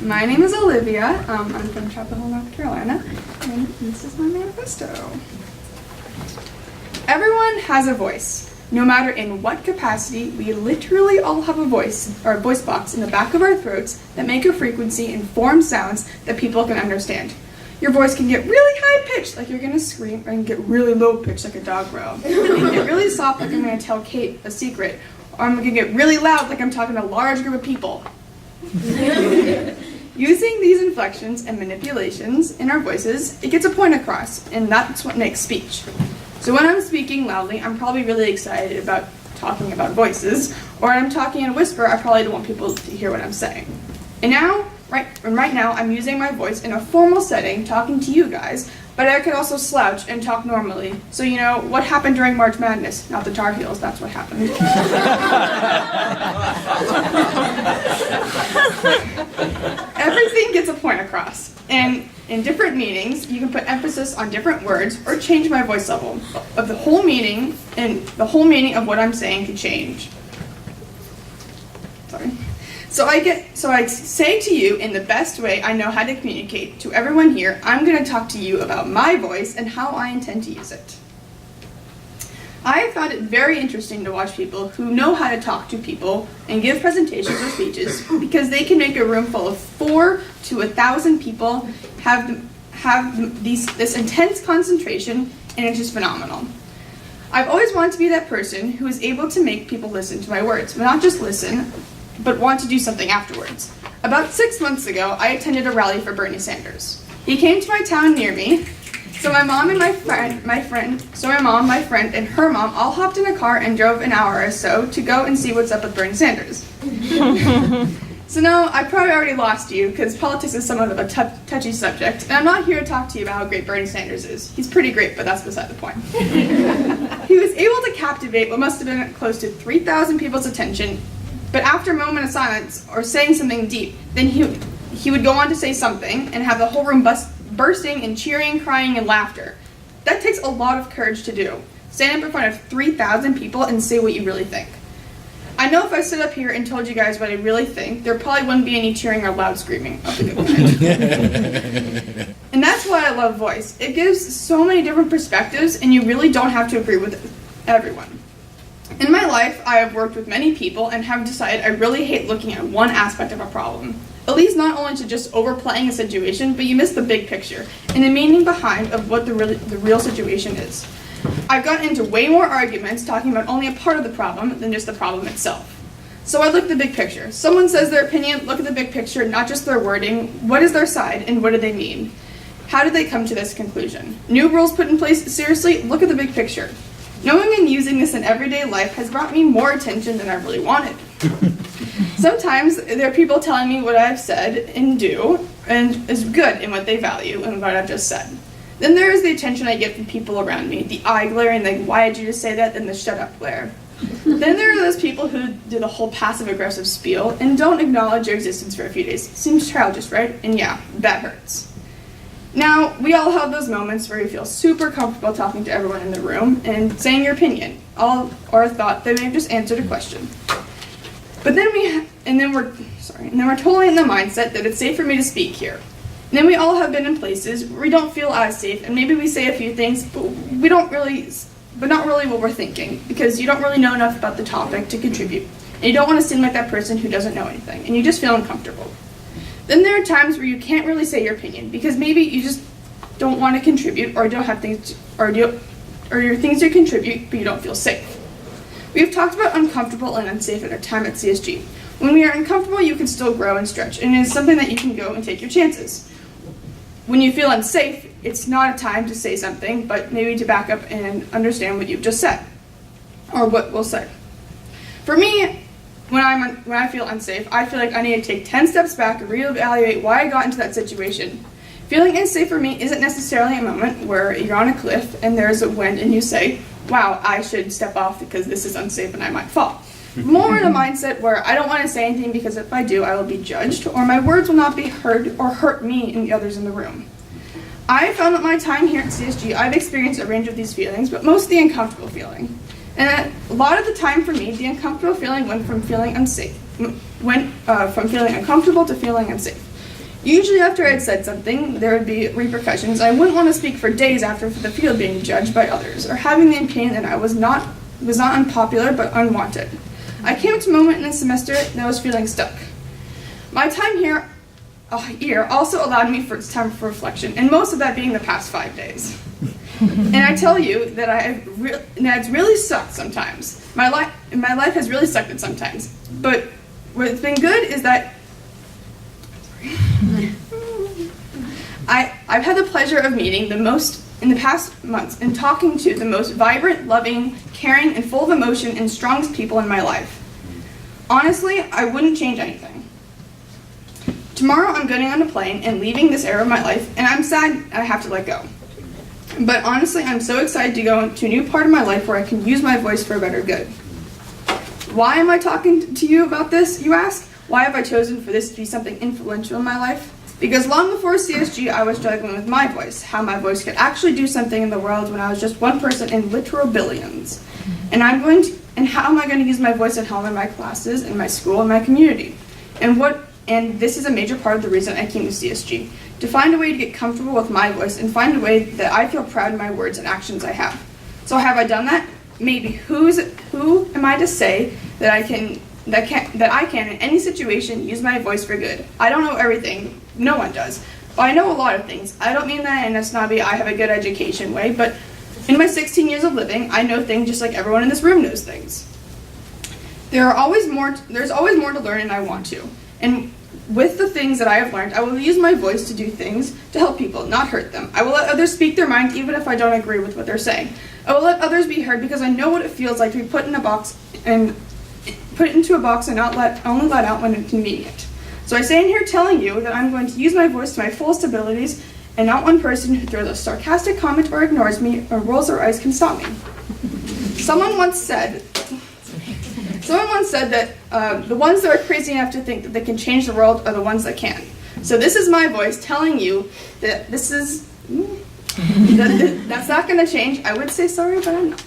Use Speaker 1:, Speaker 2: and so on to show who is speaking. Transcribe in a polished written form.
Speaker 1: My name is Olivia. I'm from Chapel Hill, North Carolina, and this is my manifesto. Everyone has a voice. No matter in what capacity, we literally all have a voice, or a voice box in the back of our throats that make a frequency and form sounds that people can understand. Your voice can get really high-pitched, like you're going to scream, and get really low-pitched, like a dog growl. It can get really soft, like I'm going to tell Kate a secret. Or I'm going to get really loud, like I'm talking to a large group of people. Using these inflections and manipulations in our voices, it gets a point across, and that's what makes speech. So when I'm speaking loudly, I'm probably really excited about talking about voices, or when I'm talking in a whisper, I probably don't want people to hear what I'm saying. And now, right now, I'm using my voice in a formal setting, talking to you guys, but I could also slouch and talk normally. So you know, what happened during March Madness? Not the Tar Heels, that's what happened. Everything gets a point across. And in different meanings, you can put emphasis on different words or change my voice level of the whole meaning, and the whole meaning of what I'm saying can change. Sorry. So I say to you in the best way I know how to communicate to everyone here, I'm going to talk to you about my voice and how I intend to use it. I have found it very interesting to watch people who know how to talk to people and give presentations or speeches, because they can make a room full of 4 to 1,000 people have this intense concentration, and it's just phenomenal. I've always wanted to be that person who is able to make people listen to my words, but not just listen, but want to do something afterwards. About 6 months ago, I attended a rally for Bernie Sanders. He came to my town near me, so my mom, my friend, and her mom all hopped in a car and drove an hour or so to go and see what's up with Bernie Sanders. So no, I probably already lost you, because politics is somewhat of a touchy subject, and I'm not here to talk to you about how great Bernie Sanders is. He's pretty great, but that's beside the point. He was able to captivate what must have been close to 3,000 people's attention, but after a moment of silence, or saying something deep, then he would go on to say something, and have the whole room bursting and cheering, crying, and laughter. That takes a lot of courage to do. Stand up in front of 3,000 people and say what you really think. I know if I stood up here and told you guys what I really think, there probably wouldn't be any cheering or loud screaming. And that's why I love voice. It gives so many different perspectives, and you really don't have to agree with everyone. In my life, I have worked with many people and have decided I really hate looking at one aspect of a problem. It leads not only to just overplaying a situation, but you miss the big picture and the meaning behind of what the real situation is. I've gotten into way more arguments talking about only a part of the problem than just the problem itself. So I look at the big picture. Someone says their opinion, look at the big picture, not just their wording. What is their side, and what do they mean? How did they come to this conclusion? New rules put in place? Seriously, look at the big picture. Knowing and using this in everyday life has brought me more attention than I really wanted. Sometimes there are people telling me what I've said and do and is good in what they value and what I've just said. Then there is the attention I get from people around me, the eye glare and the why did you just say that, and the shut up glare. Then there are those people who do the whole passive-aggressive spiel and don't acknowledge your existence for a few days. Seems childish, right? And yeah, that hurts. Now, we all have those moments where you feel super comfortable talking to everyone in the room and saying your opinion, or a thought that may have just answered a question. But then we're totally in the mindset that it's safe for me to speak here. And then we all have been in places where we don't feel as safe, and maybe we say a few things, but not really what we're thinking, because you don't really know enough about the topic to contribute, and you don't want to seem like that person who doesn't know anything, and you just feel uncomfortable. Then there are times where you can't really say your opinion, because maybe you just don't want to contribute, or don't have things, or your things to contribute, but you don't feel safe. We have talked about uncomfortable and unsafe at our time at CSG. When we are uncomfortable, you can still grow and stretch, and it is something that you can go and take your chances. When you feel unsafe, it's not a time to say something, but maybe to back up and understand what you've just said, or what we'll say. For me, when I feel unsafe, I feel like I need to take 10 steps back and reevaluate why I got into that situation. Feeling unsafe for me isn't necessarily a moment where you're on a cliff and there's a wind and you say, wow, I should step off because this is unsafe and I might fall. More in a mindset where I don't want to say anything because if I do, I will be judged, or my words will not be heard or hurt me and the others in the room. I found that my time here at CSG, I've experienced a range of these feelings, but most the uncomfortable feeling. And a lot of the time for me, the uncomfortable feeling went from feeling unsafe, from feeling uncomfortable to feeling unsafe. Usually after I had said something, there would be repercussions. I wouldn't want to speak for days after the field being judged by others, or having the opinion that I was not unpopular but unwanted. I came to a moment in the semester that I was feeling stuck. My time here also allowed me for time for reflection, and most of that being the past 5 days. And I tell you that it's really sucked sometimes. My life has really sucked it sometimes. But what's been good is that I've had the pleasure of meeting the most in the past months and talking to the most vibrant, loving, caring, and full of emotion and strongest people in my life. Honestly, I wouldn't change anything. Tomorrow I'm getting on a plane and leaving this era of my life, and I'm sad I have to let go. But honestly, I'm so excited to go to a new part of my life where I can use my voice for a better good. Why am I talking to you about this, you ask? Why have I chosen for this to be something influential in my life? Because long before CSG, I was struggling with my voice, how my voice could actually do something in the world when I was just one person in literal billions. And how am I going to use my voice at home in my classes, in my school, in my community? And this is a major part of the reason I came to CSG, to find a way to get comfortable with my voice and find a way that I feel proud in my words and actions I have. So have I done that? Maybe. Who am I to say that I can in any situation use my voice for good? I don't know everything. No one does. But I know a lot of things. I don't mean that in a snobby, I have a good education way, but in my 16 years of living, I know things just like everyone in this room knows things. There's always more to learn, and I want to. And with the things that I have learned, I will use my voice to do things to help people, not hurt them. I will let others speak their mind even if I don't agree with what they're saying. I will let others be heard because I know what it feels like to be put into a box and only let out when it's convenient. So I stand here telling you that I'm going to use my voice to my fullest abilities, and not one person who throws a sarcastic comment or ignores me or rolls their eyes can stop me. Someone once said that the ones that are crazy enough to think that they can change the world are the ones that can. So this is my voice telling you that that's not going to change. I would say sorry, but I'm not.